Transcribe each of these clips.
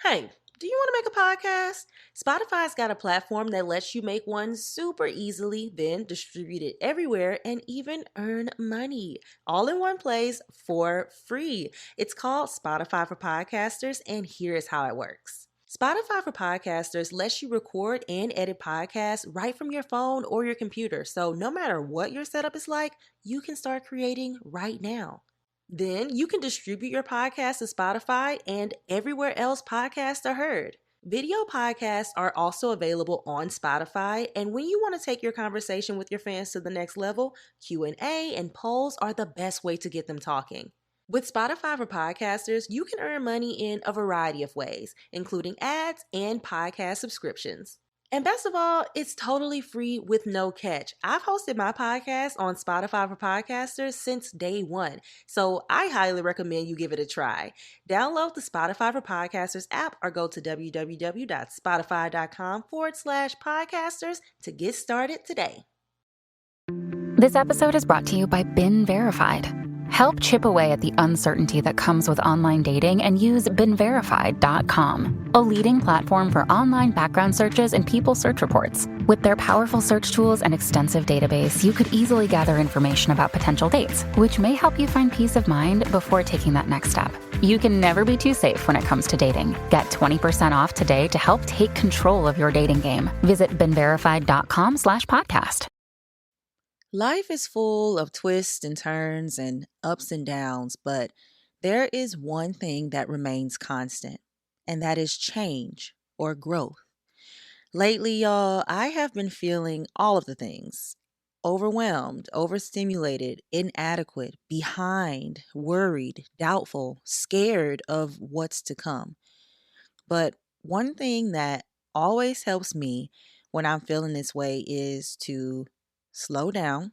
Hey, do you want to make a podcast? Spotify's got a platform that lets you make one super easily, then distribute it everywhere and even earn money all in one place for free. It's called Spotify for Podcasters, and here's how it works. Spotify for Podcasters lets you record and edit podcasts right from your phone or your computer. So no matter what your setup is like, you can start creating right now. Then you can distribute your podcast to Spotify and everywhere else podcasts are heard. Video podcasts are also available on Spotify, and when you want to take your conversation with your fans to the next level, Q&A and polls are the best way to get them talking. With Spotify for Podcasters, you can earn money in a variety of ways, including ads and podcast subscriptions. And best of all, it's totally free with no catch. I've hosted my podcast on Spotify for Podcasters since day one, so I highly recommend you give it a try. Download the Spotify for Podcasters app or go to www.spotify.com/podcasters to get started today. This episode is brought to you by Been Verified. Help chip away at the uncertainty that comes with online dating and use BeenVerified.com, a leading platform for online background searches and people search reports. With their powerful search tools and extensive database, you could easily gather information about potential dates, which may help you find peace of mind before taking that next step. You can never be too safe when it comes to dating. Get 20% off today to help take control of your dating game. Visit BeenVerified.com/podcast. Life is full of twists and turns and ups and downs, but there is one thing that remains constant, and that is change or growth. Lately, y'all, I have been feeling all of the things: overwhelmed, overstimulated, inadequate, behind, worried, doubtful, scared of what's to come. But one thing that always helps me when I'm feeling this way is to slow down,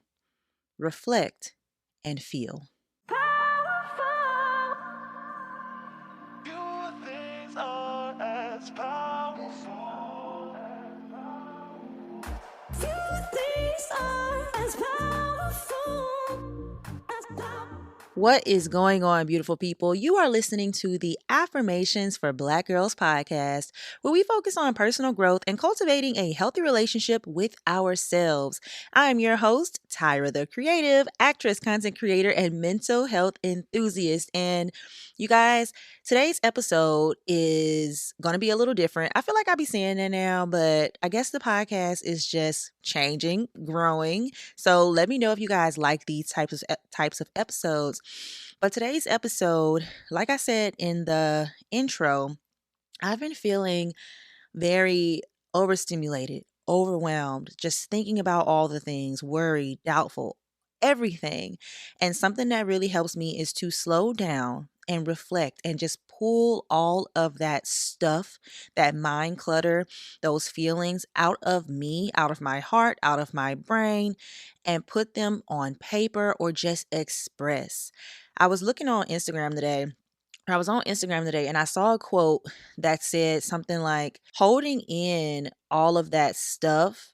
reflect, and feel. What is going on, beautiful people? You are listening to the Affirmations for Black Girls podcast, where we focus on personal growth and cultivating a healthy relationship with ourselves. I am your host, Tyra, the creative, actress, content creator, and mental health enthusiast. And you guys, today's episode is going to be a little different. I feel like I be saying that now, but I guess the podcast is just changing, growing. So let me know if you guys like these types of episodes. But today's episode, like I said in the intro, I've been feeling very overstimulated, overwhelmed, just thinking about all the things, worried, doubtful, everything. And something that really helps me is to slow down and reflect and just pull all of that stuff, that mind clutter, those feelings out of me, out of my heart, out of my brain, and put them on paper or just express. I was looking on Instagram today. I was on Instagram today and I saw a quote that said something like, holding in all of that stuff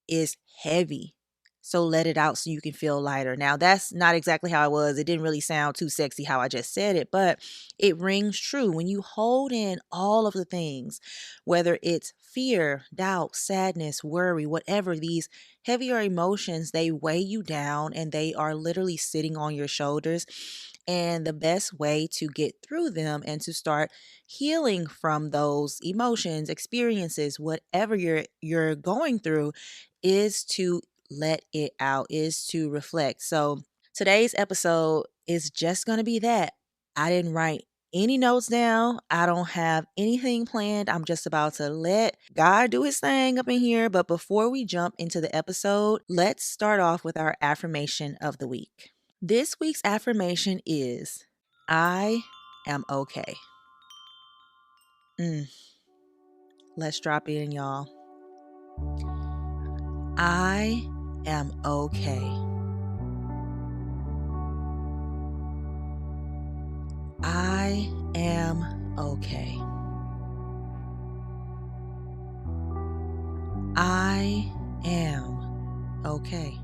is heavy. So let it out so you can feel lighter. Now, that's not exactly how it was. It didn't really sound too sexy how I just said it, but it rings true. When you hold in all of the things, whether it's fear, doubt, sadness, worry, whatever, these heavier emotions, they weigh you down and they are literally sitting on your shoulders. And the best way to get through them and to start healing from those emotions, experiences, whatever you're going through, is to let it out, is to reflect. So today's episode is just going to be that. I didn't write any notes down. I don't have anything planned. I'm just about to let God do his thing up in here. But before we jump into the episode, let's start off with our affirmation of the week. This week's affirmation is, I am okay. Let's drop in, y'all. I am okay. I am okay. I am okay.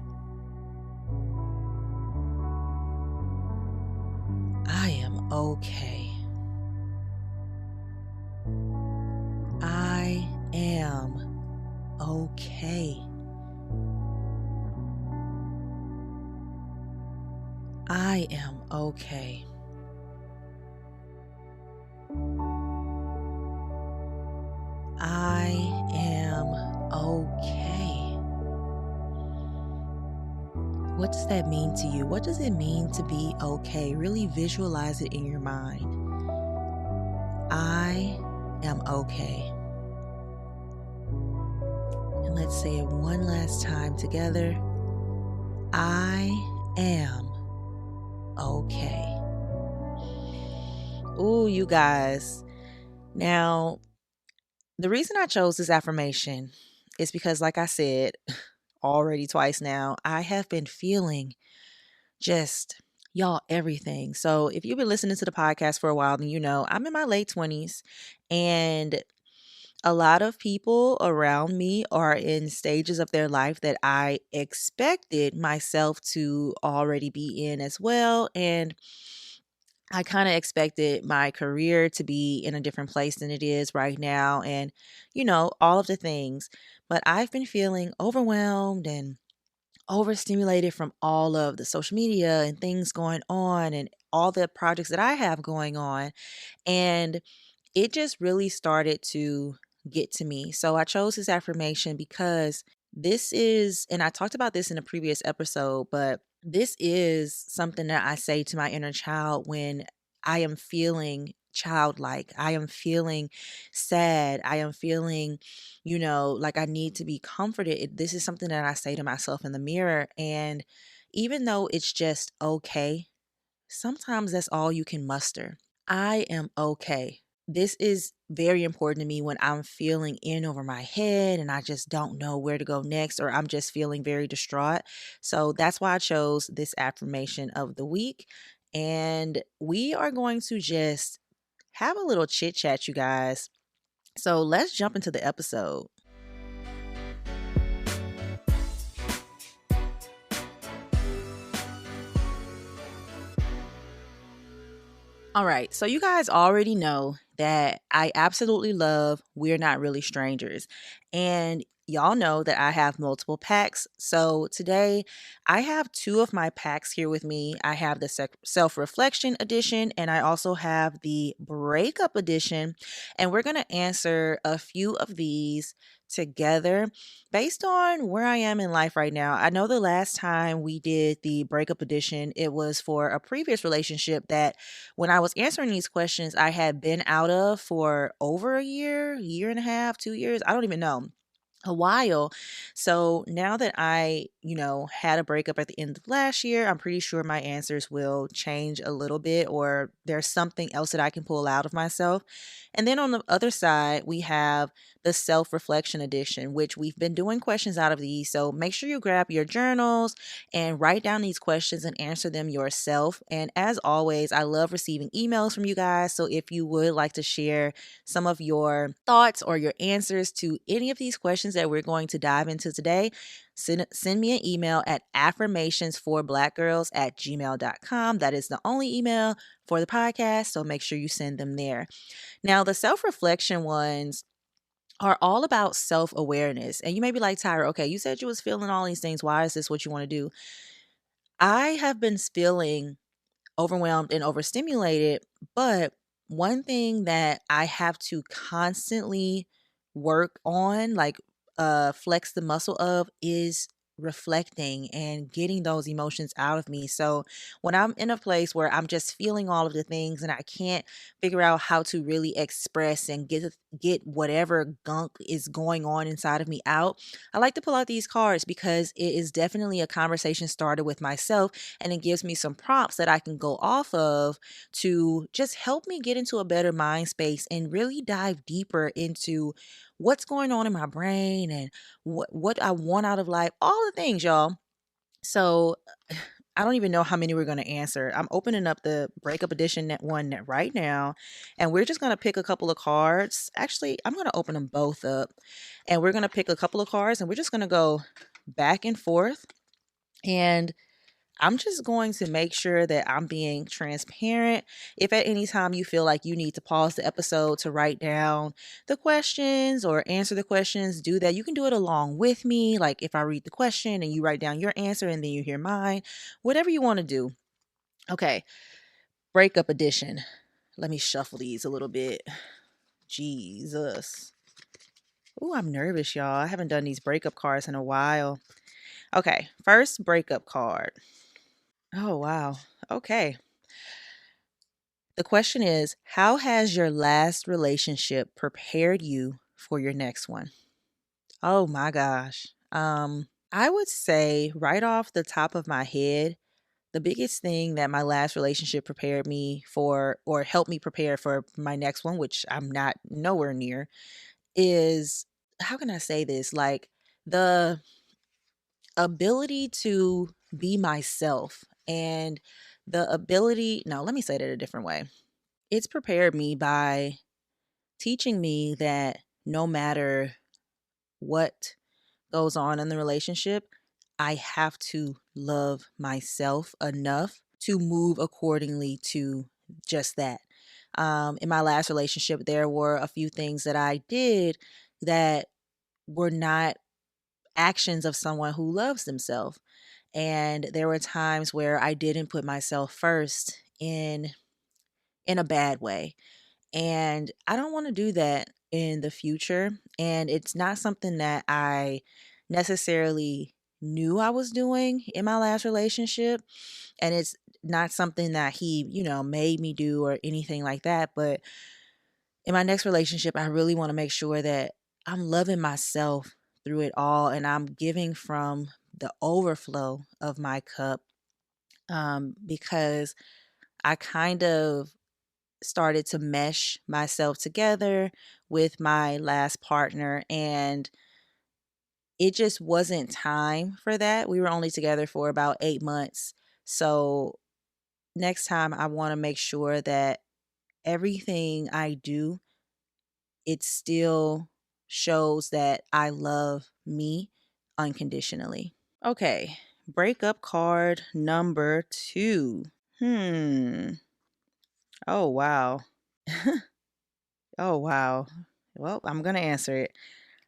I am okay. am okay. I am okay. I am okay. What does that mean to you? What does it mean to be okay? Really visualize it in your mind. I am okay. And let's say it one last time together. I am okay. Ooh, you guys. Now, the reason I chose this affirmation is because, like I said already twice now, I have been feeling just, y'all, everything. So, if you've been listening to the podcast for a while, then you know I'm in my late 20s, and a lot of people around me are in stages of their life that I expected myself to already be in as well. And I kind of expected my career to be in a different place than it is right now. And, all of the things. But I've been feeling overwhelmed and overstimulated from all of the social media and things going on and all the projects that I have going on. And it just really started to get to me. So I chose this affirmation because this is, and I talked about this in a previous episode, but this is something that I say to my inner child when I am feeling childlike. I am feeling sad. I am feeling, like I need to be comforted. This is something that I say to myself in the mirror. And even though it's just okay, sometimes that's all you can muster. I am okay. This is very important to me when I'm feeling in over my head and I just don't know where to go next, or I'm just feeling very distraught. So that's why I chose this affirmation of the week. And we are going to just have a little chit chat, you guys. So let's jump into the episode. All right. So you guys already know that I absolutely love We're Not Really Strangers. And y'all know that I have multiple packs. So today I have two of my packs here with me. I have the self-reflection edition and I also have the breakup edition. And we're going to answer a few of these together based on where I am in life right now. I know the last time we did the breakup edition, it was for a previous relationship that when I was answering these questions, I had been out of for over a year and a half, 2 years. I don't even know, a while. So now that I, had a breakup at the end of last year, I'm pretty sure my answers will change a little bit, or there's something else that I can pull out of myself. And then on the other side, we have the self reflection edition, which we've been doing questions out of these. So make sure you grab your journals and write down these questions and answer them yourself. And as always, I love receiving emails from you guys. So if you would like to share some of your thoughts or your answers to any of these questions that we're going to dive into today, send me an email at affirmationsforblackgirls@gmail.com. That is the only email for the podcast, so make sure you send them there. Now, the self-reflection ones are all about self-awareness. And you may be like, Tyra, okay, you said you was feeling all these things. Why is this what you want to do? I have been feeling overwhelmed and overstimulated, but one thing that I have to constantly work on, like flex the muscle of, is reflecting and getting those emotions out of me. So when I'm in a place where I'm just feeling all of the things and I can't figure out how to really express and get whatever gunk is going on inside of me out, I like to pull out these cards because it is definitely a conversation started with myself, and it gives me some prompts that I can go off of to just help me get into a better mind space and really dive deeper into what's going on in my brain and what I want out of life, all the things, y'all. So I don't even know how many we're going to answer. I'm opening up the breakup edition one right now, and we're just going to pick a couple of cards. Actually, I'm going to open them both up, and we're going to pick a couple of cards, and we're just going to go back and forth. And I'm just going to make sure that I'm being transparent. If at any time you feel like you need to pause the episode to write down the questions or answer the questions, do that. You can do it along with me. Like if I read the question and you write down your answer and then you hear mine, whatever you want to do. Okay, breakup edition. Let me shuffle these a little bit. Jesus. Ooh, I'm nervous, y'all. I haven't done these breakup cards in a while. Okay, first breakup card. Oh, wow. Okay. The question is, how has your last relationship prepared you for your next one? Oh my gosh. I would say right off the top of my head, the biggest thing that my last relationship prepared me for or helped me prepare for my next one, which I'm not nowhere near, is how can I say this? Like the ability to be myself and the ability, no, let me say that a different way. It's prepared me by teaching me that no matter what goes on in the relationship, I have to love myself enough to move accordingly to just that. In my last relationship, there were a few things that I did that were not actions of someone who loves themselves. And there were times where I didn't put myself first in a bad way. And I don't want to do that in the future. And it's not something that I necessarily knew I was doing in my last relationship. And it's not something that he, made me do or anything like that. But in my next relationship, I really want to make sure that I'm loving myself through it all and I'm giving from the overflow of my cup, because I kind of started to mesh myself together with my last partner, and it just wasn't time for that. We were only together for about 8 months. So next time I want to make sure that everything I do, it still shows that I love me unconditionally. Okay, breakup card number 2. Hmm. Oh, wow. Oh, wow. Well, I'm going to answer it.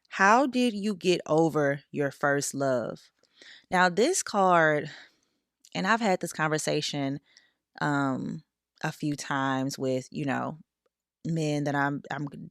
How did you get over your first love? Now, this card, and I've had this conversation a few times with, men that I'm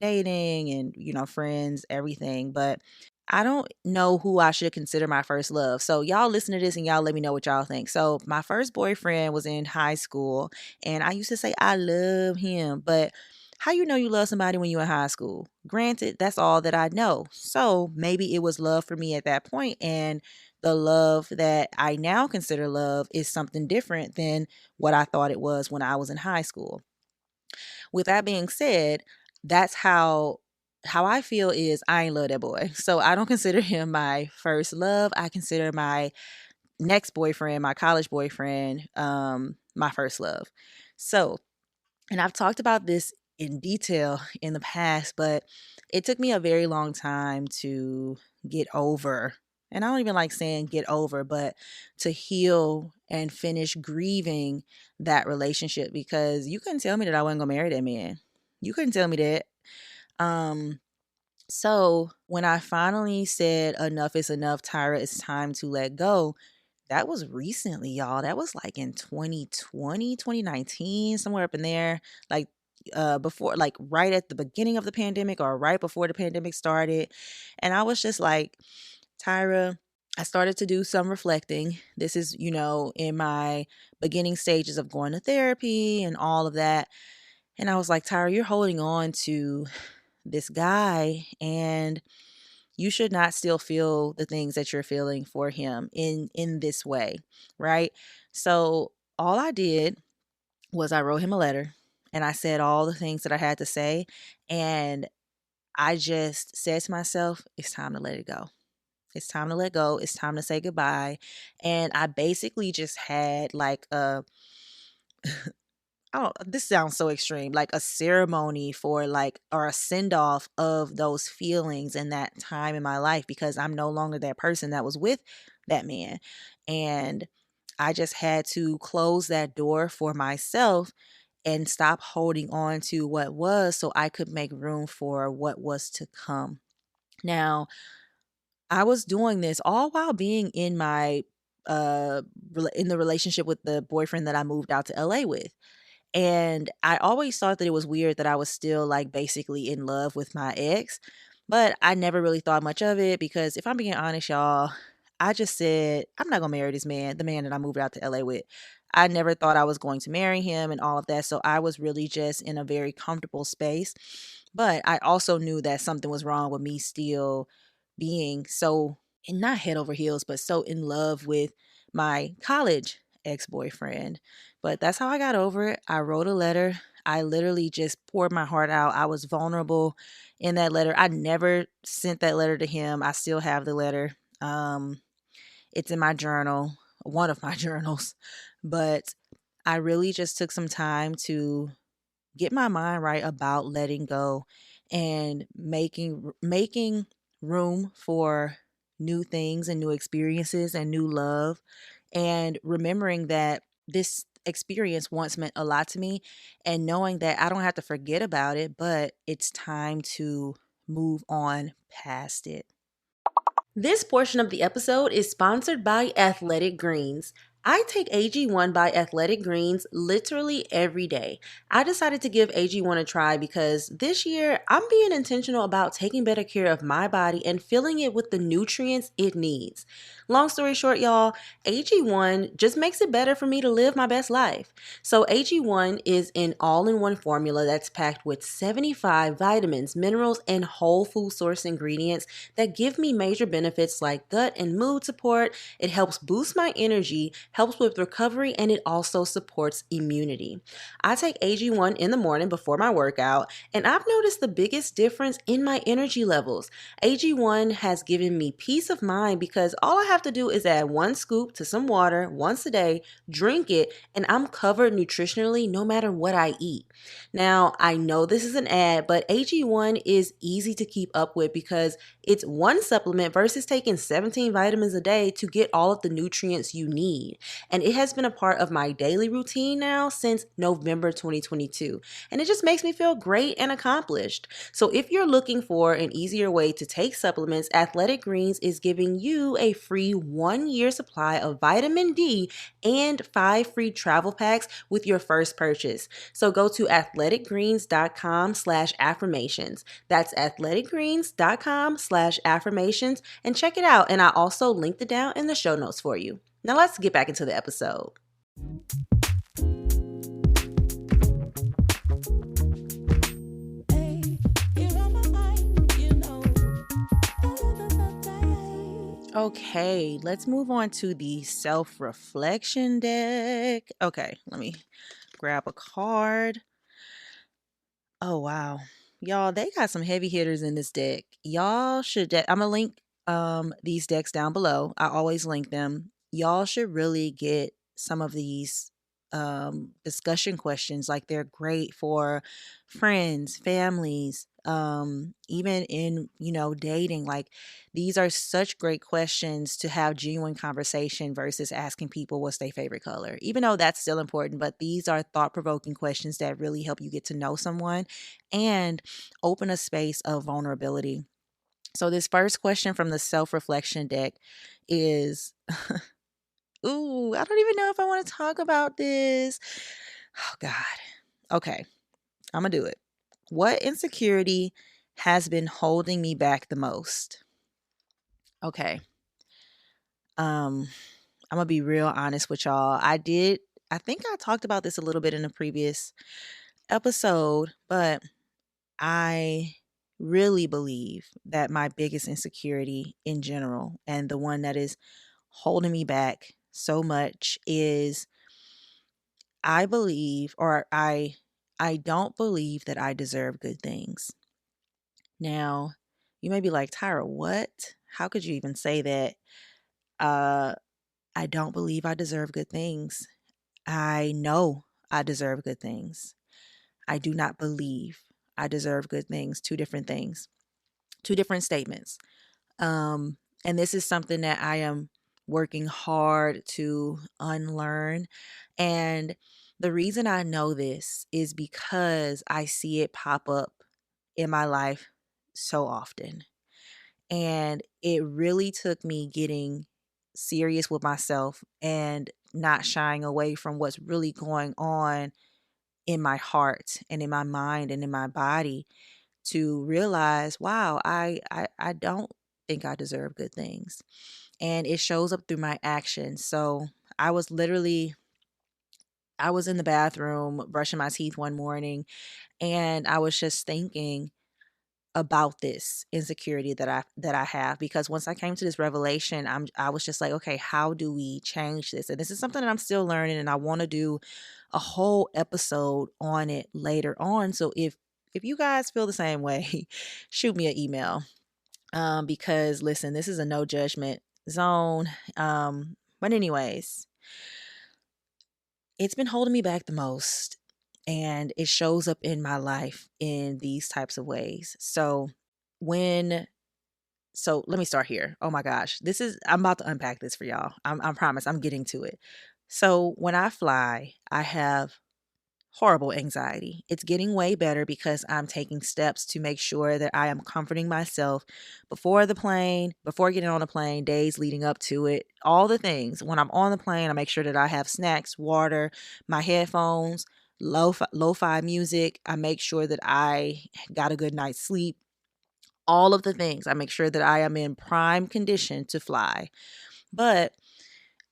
dating and, friends, everything, but I don't know who I should consider my first love. So y'all listen to this and y'all let me know what y'all think. So my first boyfriend was in high school and I used to say I love him, but how you know you love somebody when you're in high school? Granted, that's all that I know. So maybe it was love for me at that point, and the love that I now consider love is something different than what I thought it was when I was in high school. With that being said, that's how I feel is I ain't love that boy. So I don't consider him my first love. I consider my next boyfriend, my college boyfriend, my first love. So, and I've talked about this in detail in the past, but it took me a very long time to get over. And I don't even like saying get over, but to heal and finish grieving that relationship, because you couldn't tell me that I wasn't gonna marry that man. You couldn't tell me that. Um, so when I finally said enough is enough, Tyra, it's time to let go, that was recently, y'all. That was like in 2020, 2019, somewhere up in there. Like before, like right at the beginning of the pandemic or right before the pandemic started. And I was just like, Tyra, I started to do some reflecting. This is, in my beginning stages of going to therapy and all of that. And I was like, Tyra, you're holding on to this guy and you should not still feel the things that you're feeling for him in this way, right? So all I did was I wrote him a letter and I said all the things that I had to say, and I just said to myself, it's time to let it go. It's time to let go. It's time to say goodbye. And I basically just had like a oh, this sounds so extreme, like a ceremony for like, or a send off of those feelings and that time in my life, because I'm no longer that person that was with that man. And I just had to close that door for myself and stop holding on to what was so I could make room for what was to come. Now, I was doing this all while being in my in the relationship with the boyfriend that I moved out to LA with. And I always thought that it was weird that I was still like basically in love with my ex, but I never really thought much of it because if I'm being honest, y'all, I just said, I'm not gonna marry this man, the man that I moved out to LA with. I never thought I was going to marry him and all of that. So I was really just in a very comfortable space. But I also knew that something was wrong with me still being so, and not head over heels, but so in love with my college ex boyfriend. But that's how I got over it. I wrote a letter. I literally just poured my heart out. I was vulnerable in that letter. I never sent that letter to him. I still have the letter. It's in my journal, one of my journals. But I really just took some time to get my mind right about letting go and making room for new things and new experiences and new love, and remembering that this experience once meant a lot to me, and knowing that I don't have to forget about it, but it's time to move on past it. This portion of the episode is sponsored by Athletic Greens. I take AG1 by Athletic Greens literally every day. I decided to give AG1 a try because this year I'm being intentional about taking better care of my body and filling it with the nutrients it needs. Long story short, y'all, AG1 just makes it better for me to live my best life. So AG1 is an all-in-one formula that's packed with 75 vitamins, minerals, and whole food source ingredients that give me major benefits like gut and mood support. It helps boost my energy, helps with recovery, and it also supports immunity. I take AG1 in the morning before my workout, and I've noticed the biggest difference in my energy levels. AG1 has given me peace of mind because all I have to do is add one scoop to some water once a day, drink it, and I'm covered nutritionally no matter what I eat. Now, I know this is an ad, but AG1 is easy to keep up with because it's one supplement versus taking 17 vitamins a day to get all of the nutrients you need. And it has been a part of my daily routine now since November 2022. And it just makes me feel great and accomplished. So if you're looking for an easier way to take supplements, Athletic Greens is giving you a free 1-year supply of vitamin D and 5 free travel packs with your first purchase. So go to athleticgreens.com/affirmations. That's athleticgreens.com/affirmations and check it out. And I also linked it down in the show notes for you. Now let's get back into the episode. Okay, let's move on to the self-reflection deck. Okay, let me grab a card. Oh, wow. Y'all, they got some heavy hitters in this deck. Y'all should I'm gonna link these decks down below. I always link them. Y'all should really get some of these discussion questions. Like, they're great for friends, families, even in, dating. Like, these are such great questions to have genuine conversation versus asking people what's their favorite color. Even though that's still important, but these are thought-provoking questions that really help you get to know someone and open a space of vulnerability. So this first question from the self-reflection deck is ooh, I don't even know if I want to talk about this. Oh God. Okay, I'm gonna do it. What insecurity has been holding me back the most? Okay. I'm gonna be real honest with y'all. I think I talked about this a little bit in a previous episode, but I really believe that my biggest insecurity in general, and the one that is holding me back so much, is I believe, or I don't believe that I deserve good things. Now, you may be like, Tyra, what? How could you even say that? Uh, I don't believe I deserve good things. I know I deserve good things. I do not believe I deserve good things. Two different things, two different statements. And this is something that I am working hard to unlearn. And the reason I know this is because I see it pop up in my life so often. And it really took me getting serious with myself and not shying away from what's really going on in my heart and in my mind and in my body to realize, wow, I don't think I deserve good things. And it shows up through my actions. So I was literally I was in the bathroom brushing my teeth one morning, and I was just thinking about this insecurity that I have, because once I came to this revelation, I was just like, okay, how do we change this? And this is something that I'm still learning, and I want to do a whole episode on it later on. So if you guys feel the same way, shoot me an email. Because listen, this is a no judgment zone. But anyways, it's been holding me back the most, and it shows up in my life in these types of ways. When so let me start here. Oh my gosh. I'm about to unpack this for y'all. I promise I'm getting to it. So when I fly, I have horrible anxiety. It's getting way better because I'm taking steps to make sure that I am comforting myself before getting on the plane, days leading up to it, all the things. When I'm on the plane, I make sure that I have snacks, water, my headphones, lo-fi music. I make sure that I got a good night's sleep. All of the things. I make sure that I am in prime condition to fly. But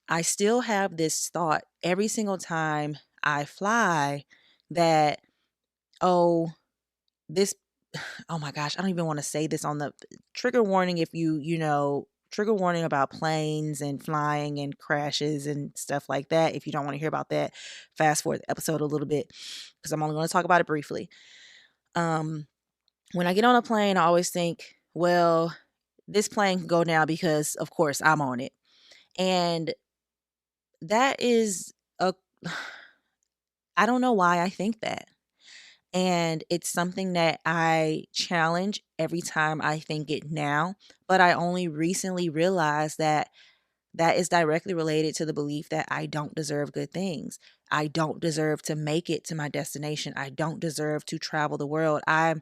I still have this thought every single time I fly that, oh, this, oh my gosh, I don't even want to say this on the trigger warning. If trigger warning about planes and flying and crashes and stuff like that. If you don't want to hear about that, fast forward the episode a little bit, because I'm only going to talk about it briefly. When I get on a plane, I always think, well, this plane can go now because, of course, I'm on it. And that is a, I don't know why I think that. And it's something that I challenge every time I think it now. But I only recently realized that that is directly related to the belief that I don't deserve good things. I don't deserve to make it to my destination. I don't deserve to travel the world. I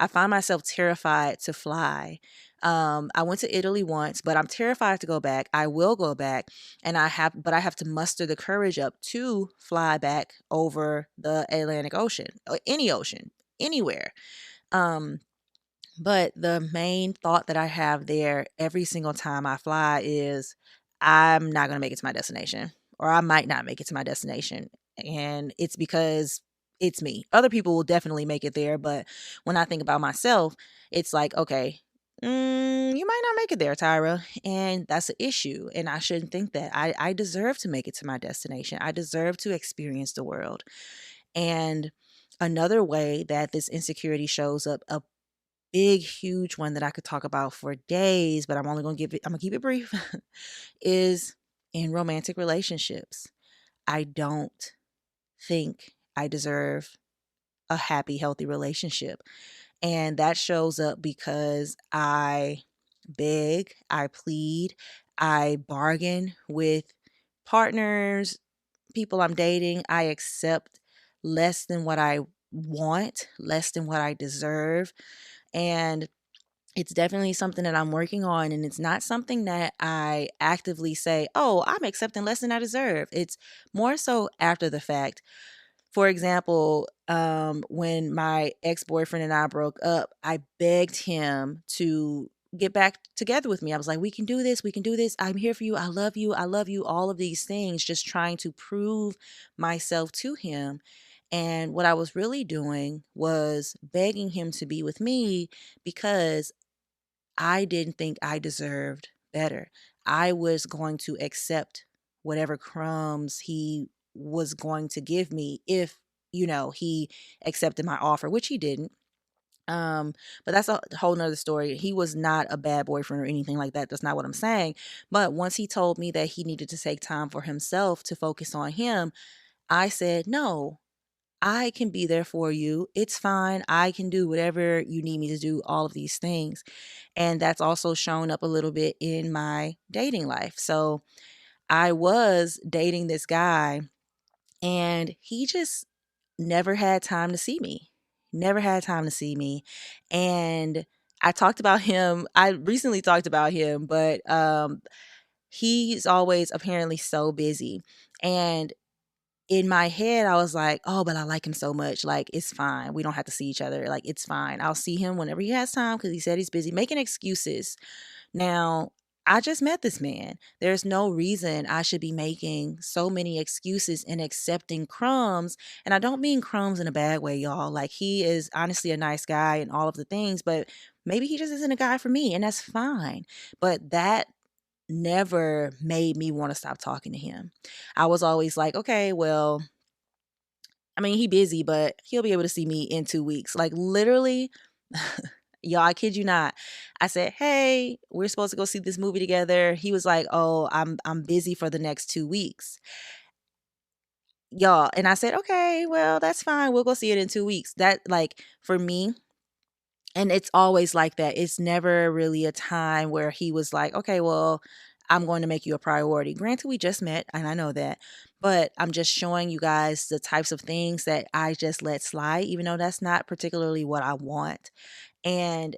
find myself terrified to fly. I went to Italy once, but I'm terrified to go back. I will go back, and I have to muster the courage up to fly back over the Atlantic Ocean, or any ocean, anywhere. Um, but the main thought that I have there every single time I fly is, I'm not going to make it to my destination, or I might not make it to my destination. And it's because it's me. Other people will definitely make it there. But when I think about myself, it's like, okay, you might not make it there, Tyra. And that's an issue. And I shouldn't think that. I deserve to make it to my destination. I deserve to experience the world. And another way that this insecurity shows up, a big, huge one that I could talk about for days, but I'm gonna keep it brief, is in romantic relationships. I don't think I deserve a happy, healthy relationship. And that shows up because I beg, I plead, I bargain with partners, people I'm dating. I accept less than what I want, less than what I deserve. And it's definitely something that I'm working on. And it's not something that I actively say, oh, I'm accepting less than I deserve. It's more so after the fact. For example, when my ex-boyfriend and I broke up, I begged him to get back together with me. I was like, we can do this. We can do this. I'm here for you. I love you. I love you. All of these things, just trying to prove myself to him. And what I was really doing was begging him to be with me because I didn't think I deserved better. I was going to accept whatever crumbs he was going to give me if, he accepted my offer, which he didn't. But that's a whole nother story. He was not a bad boyfriend or anything like that. That's not what I'm saying. But once he told me that he needed to take time for himself to focus on him, I said, no, I can be there for you. It's fine. I can do whatever you need me to do, all of these things. And that's also shown up a little bit in my dating life. So I was dating this guy, and he just never had time to see me. Never had time to see me. And I talked about him. I recently talked about him, but he's always apparently so busy. And in my head, I was like, oh, but I like him so much. Like, it's fine. We don't have to see each other. Like, it's fine. I'll see him whenever he has time because he said he's busy, making excuses. Now, I just met this man. There's no reason I should be making so many excuses and accepting crumbs. And I don't mean crumbs in a bad way, y'all. Like, he is honestly a nice guy and all of the things, but maybe he just isn't a guy for me, and that's fine. But that never made me want to stop talking to him. I was always like, okay, well, I mean, he busy, but he'll be able to see me in 2 weeks. Like, literally, y'all, I kid you not. I said, "Hey, we're supposed to go see this movie together." He was like, "Oh, I'm busy for the next 2 weeks." Y'all, and I said, "Okay, well, that's fine. We'll go see it in 2 weeks." That, like, for me, and it's always like that. It's never really a time where he was like, "Okay, well, I'm going to make you a priority." Granted, we just met, and I know that, but I'm just showing you guys the types of things that I just let slide, even though that's not particularly what I want. And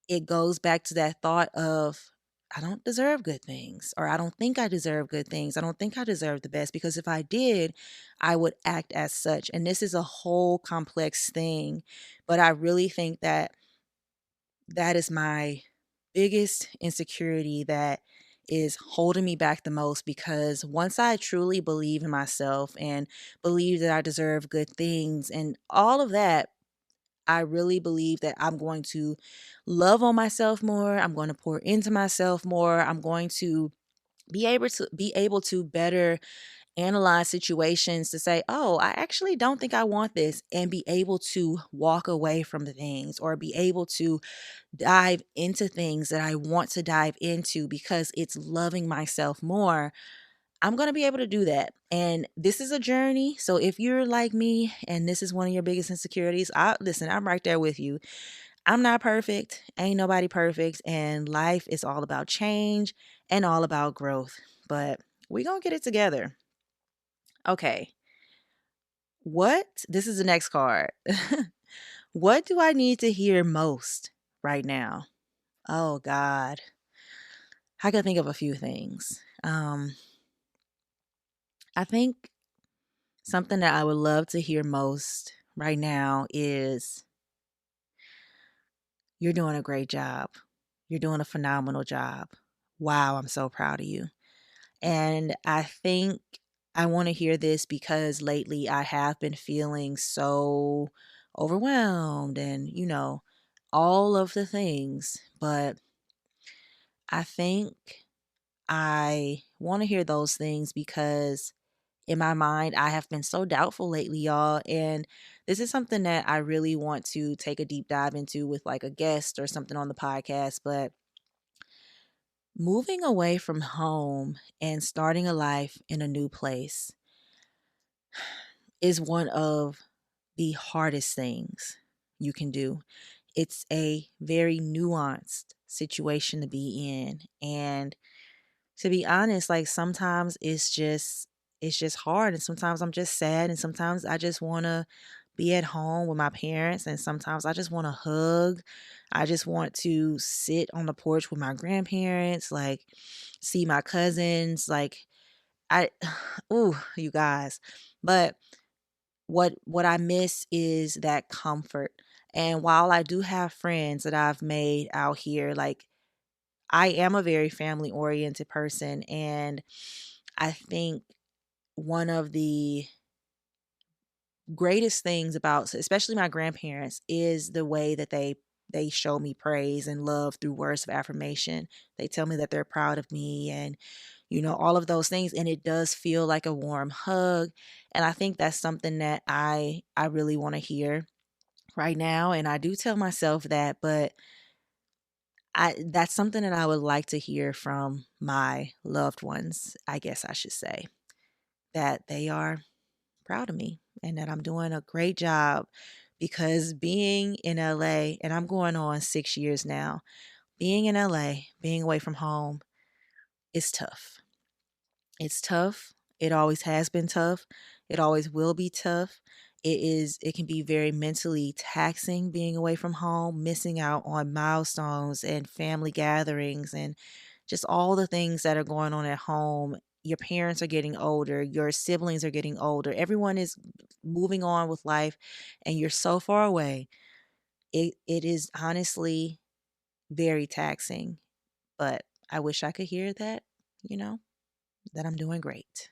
it goes back to that thought of, I don't deserve good things, or I don't think I deserve good things. I don't think I deserve the best, because if I did, I would act as such. And this is a whole complex thing, but I really think that that is my biggest insecurity that is holding me back the most, because once I truly believe in myself and believe that I deserve good things and all of that, I really believe that I'm going to love on myself more. I'm going to pour into myself more. I'm going to be able to better analyze situations to say, "Oh, I actually don't think I want this," and be able to walk away from the things, or be able to dive into things that I want to dive into because it's loving myself more. I'm going to be able to do that. And this is a journey. So if you're like me and this is one of your biggest insecurities, listen, I'm right there with you. I'm not perfect. Ain't nobody perfect. And life is all about change and all about growth. But we going to get it together. Okay. This is the next card. What do I need to hear most right now? Oh, God. I can think of a few things. I think something that I would love to hear most right now is, "You're doing a great job. You're doing a phenomenal job. Wow, I'm so proud of you." And I think I want to hear this because lately I have been feeling so overwhelmed and, all of the things. But I think I want to hear those things because in my mind, I have been so doubtful lately, y'all. And this is something that I really want to take a deep dive into with like a guest or something on the podcast. But moving away from home and starting a life in a new place is one of the hardest things you can do. It's a very nuanced situation to be in. And to be honest, like sometimes it's just hard, and sometimes I'm just sad, and sometimes I just want to be at home with my parents, and sometimes I just want to hug. I just want to sit on the porch with my grandparents, like see my cousins, like I ooh, you guys. But what I miss is that comfort. And while I do have friends that I've made out here, like I am a very family oriented person, and I think one of the greatest things about especially my grandparents is the way that they show me praise and love through words of affirmation. They tell me that they're proud of me, and all of those things, and it does feel like a warm hug. And I think that's something that I really want to hear right now, and I do tell myself that, but I that's something that I would like to hear from my loved ones, I guess I should say, that they are proud of me and that I'm doing a great job, because being in LA, and I'm going on 6 years now, being in LA, being away from home, is tough. It's tough. It always has been tough. It always will be tough. It can be very mentally taxing being away from home, missing out on milestones and family gatherings and just all the things that are going on at home. Your parents are getting older, your siblings are getting older. Everyone is moving on with life and you're so far away. It is honestly very taxing, but I wish I could hear that, you know, that I'm doing great.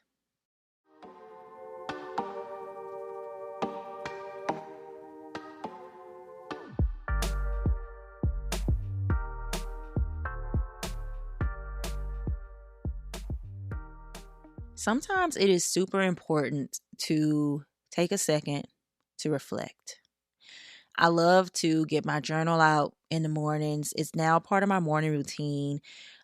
Sometimes it is super important to take a second to reflect. I love to get my journal out in the mornings. It's now part of my morning routine.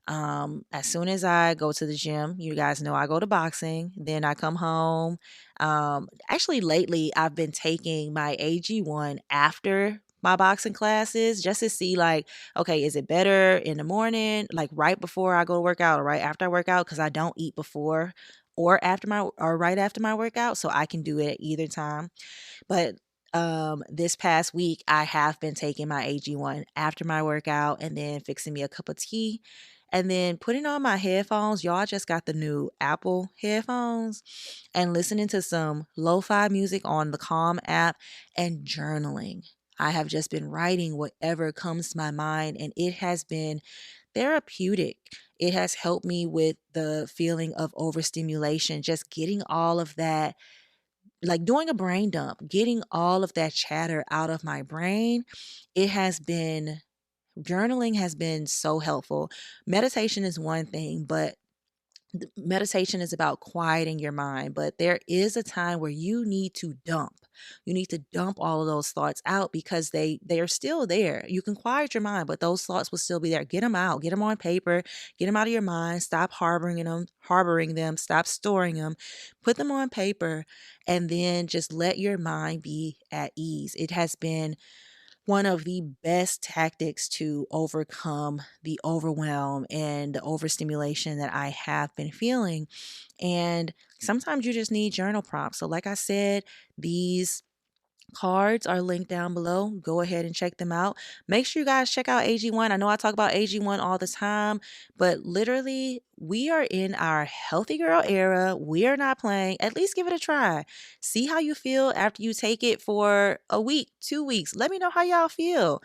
As soon as I go to the gym, you guys know I go to boxing, then I come home. Actually, lately, I've been taking my AG1 after my boxing classes just to see, like, okay, is it better in the morning, like right before I go to work out or right after I work out? Because I don't eat before or right after my workout, so I can do it at either time. But this past week, I have been taking my AG1 after my workout and then fixing me a cup of tea and then putting on my headphones. Y'all, I just got the new Apple headphones and listening to some lo-fi music on the Calm app and journaling. I have just been writing whatever comes to my mind, and it has been therapeutic. It has helped me with the feeling of overstimulation, just getting all of that, like doing a brain dump, getting all of that chatter out of my brain. It has been, journaling has been so helpful. Meditation is one thing, but meditation is about quieting your mind, but there is a time where you need to dump. You need to dump all of those thoughts out because they are still there. You can quiet your mind, but those thoughts will still be there. Get them out. Get them on paper. Get them out of your mind. Stop harboring them, stop storing them. Put them on paper and then just let your mind be at ease. It has been one of the best tactics to overcome the overwhelm and the overstimulation that I have been feeling. And sometimes you just need journal prompts. So, like I said, these cards are linked down below. Go ahead and check them out. Make sure you guys check out AG1. I know I talk about AG1 all the time, but literally, we are in our healthy girl era. We are not playing. At least give it a try. See how you feel after you take it for a week, 2 weeks. Let me know how y'all feel.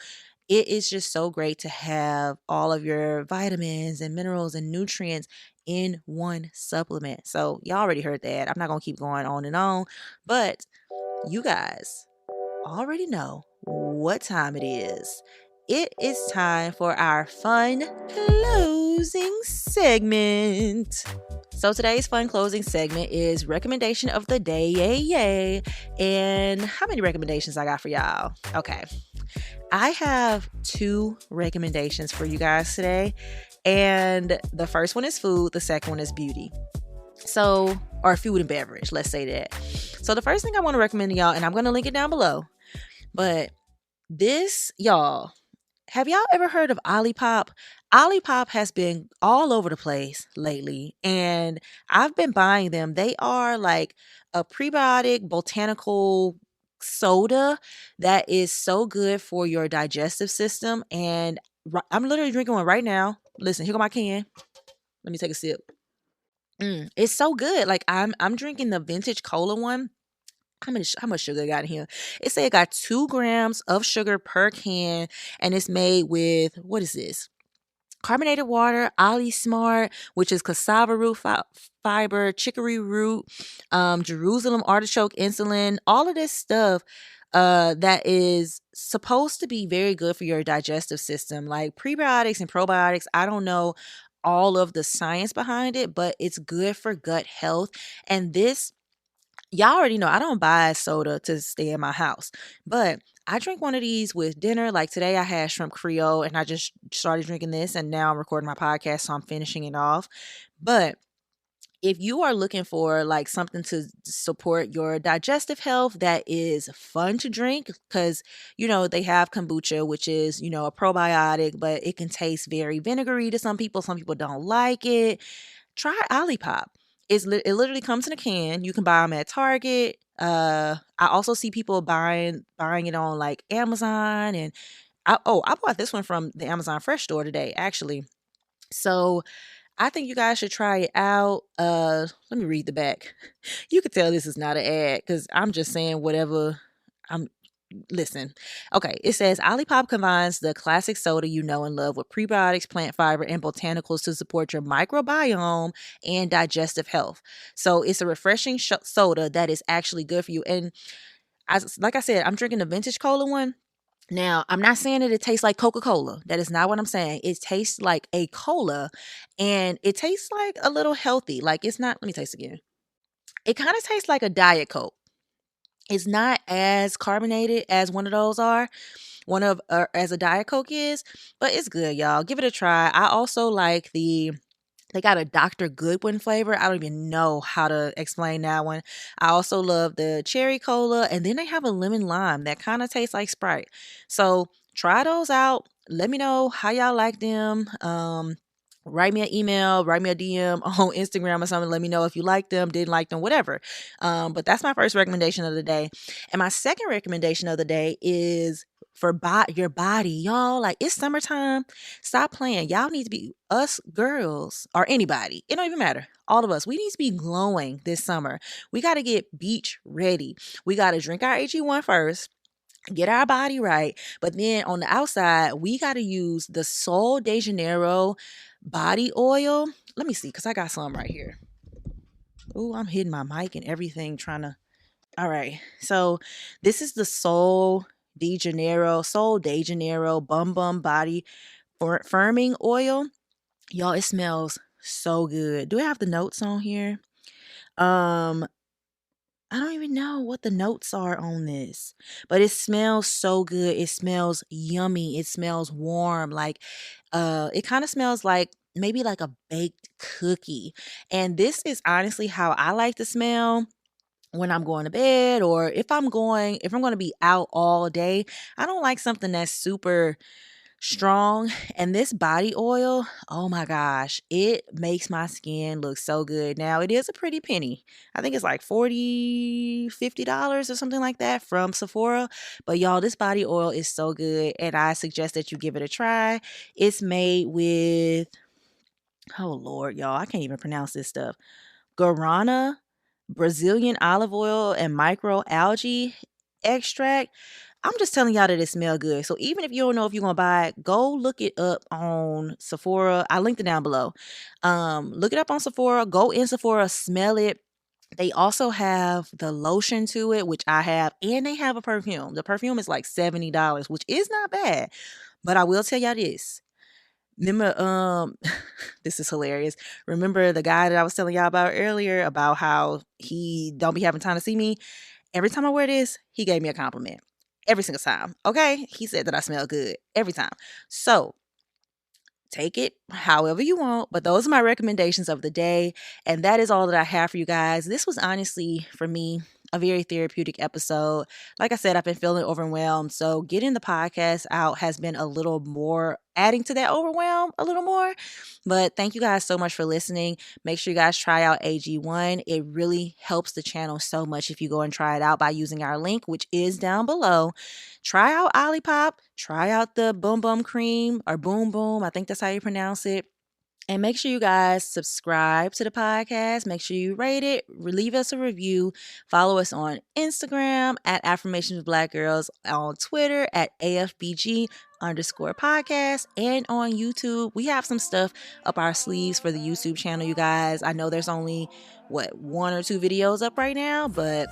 It is just so great to have all of your vitamins and minerals and nutrients in one supplement. So, y'all already heard that. I'm not going to keep going on and on, but you guys already know what time it is. It is time for our fun closing segment. So today's fun closing segment is recommendation of the day. Yay, yay. And how many recommendations I got for y'all? Okay. I have 2 recommendations for you guys today. And the first one is food. The second one is beauty. So, or food and beverage, let's say that. So the first thing I want to recommend to y'all, and I'm going to link it down below, but this, y'all, have y'all ever heard of Olipop? Olipop has been all over the place lately, and I've been buying them. They are like a prebiotic botanical soda that is so good for your digestive system. And I'm literally drinking one right now. Listen, here go my can. Let me take a sip. It's so good. Like I'm drinking the vintage cola one. How much sugar I got in here? It said it got 2 grams of sugar per can, and it's made with, what is this? Carbonated water, Ali Smart, which is cassava root fiber, chicory root, Jerusalem artichoke insulin, all of this stuff that is supposed to be very good for your digestive system, like prebiotics and probiotics. I don't know all of the science behind it, but it's good for gut health. And this, y'all already know I don't buy soda to stay in my house, but I drink one of these with dinner. Like today, I had shrimp Creole and I just started drinking this, and now I'm recording my podcast, so I'm finishing it off. But if you are looking for like something to support your digestive health that is fun to drink, because they have kombucha, which is a probiotic, but it can taste very vinegary to some people. Some people don't like it. Try Olipop. It literally comes in a can. You can buy them at Target. I also see people buying it on like Amazon, and I bought this one from the Amazon Fresh store today, actually. So I think you guys should try it out. Let me read the back. You could tell this is not an ad because I'm just saying whatever. I'm Listen. Okay, it says Olipop combines the classic soda you know and love with prebiotics, plant fiber, and botanicals to support your microbiome and digestive health. So it's a refreshing soda that is actually good for you. And like I said, I'm drinking the vintage cola one. Now, I'm not saying that it tastes like Coca-Cola. That is not what I'm saying. It tastes like a cola, and it tastes like a little healthy. Like, it's not, let me taste again. It kind of tastes like a Diet Coke. It's not as carbonated as one of those are, as a Diet Coke is, but it's good, y'all. Give it a try. I also like they got a Dr. Goodwin flavor. I don't even know how to explain that one. I also love the cherry cola, and then they have a lemon lime that kind of tastes like Sprite. So try those out. Let me know how y'all like them. Write me an email, write me a DM on Instagram or something. Let me know if you like them, didn't like them, whatever. But that's my first recommendation of the day. And my second recommendation of the day is for your body, y'all. Like, it's summertime. Stop playing. Y'all need to be, us girls or anybody, it don't even matter. All of us, we need to be glowing this summer. We got to get beach ready. We got to drink our AG1 first, get our body right. But then on the outside, we got to use the Sol de Janeiro body oil. Let me see, because I got some right here. Ooh, I'm hitting my mic and everything all right. So this is the Sol de Janeiro Bum Bum Body Firming Oil. Y'all, it smells so good. Do I have the notes on here? I don't even know what the notes are on this, but it smells so good. It smells yummy. It smells warm. Like, it kind of smells like maybe like a baked cookie. And this is honestly how I like to smell when I'm going to bed, or if I'm going to be out all day. I don't like something that's super strong. And this body oil, oh my gosh, it makes my skin look so good. Now, it is a pretty penny. I think it's like $40-$50 or something like that from Sephora. But y'all, this body oil is so good, and I suggest that you give it a try. It's made with, oh Lord, y'all, I can't even pronounce this stuff. Guarana, Brazilian olive oil, and microalgae extract. I'm just telling y'all that it smells good. So even if you don't know if you're going to buy it, go look it up on Sephora. I linked it down below. Look it up on Sephora. Go in Sephora, smell it. They also have the lotion to it, which I have, and they have a perfume. The perfume is like $70, which is not bad. But I will tell y'all this. Remember, this is hilarious. Remember the guy that I was telling y'all about earlier about how he don't be having time to see me? Every time I wear this, he gave me a compliment. Every single time. Okay? He said that I smell good every time. So take it however you want, but those are my recommendations of the day. And that is all that I have for you guys. This was honestly, for me, a very therapeutic episode. Like I said, I've been feeling overwhelmed. So getting the podcast out has been a little more, adding to that overwhelm a little more. But thank you guys so much for listening. Make sure you guys try out AG1. It really helps the channel so much if you go and try it out by using our link, which is down below. Try out Olipop. Try out the Boom Boom Cream, or Boom Boom. I think that's how you pronounce it. And make sure you guys subscribe to the podcast. Make sure you rate it. Leave us a review. Follow us on Instagram at affirmationsforblackgirls, on Twitter at AFBG_podcast, and on YouTube. We have some stuff up our sleeves for the YouTube channel, you guys. I know there's only, 1 or 2 videos up right now, but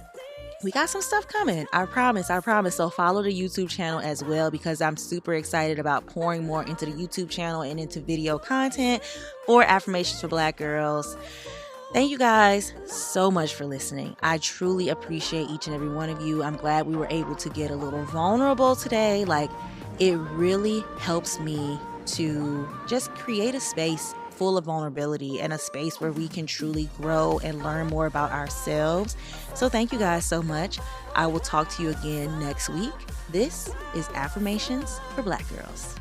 we got some stuff coming. I promise. So follow the YouTube channel as well, because I'm super excited about pouring more into the YouTube channel and into video content for Affirmations for Black Girls. Thank you guys so much for listening. I truly appreciate each and every one of you. I'm glad we were able to get a little vulnerable today. Like, it really helps me to just create a space full of vulnerability and a space where we can truly grow and learn more about ourselves. So thank you guys so much. I will talk to you again next week. This is Affirmations for Black Girls.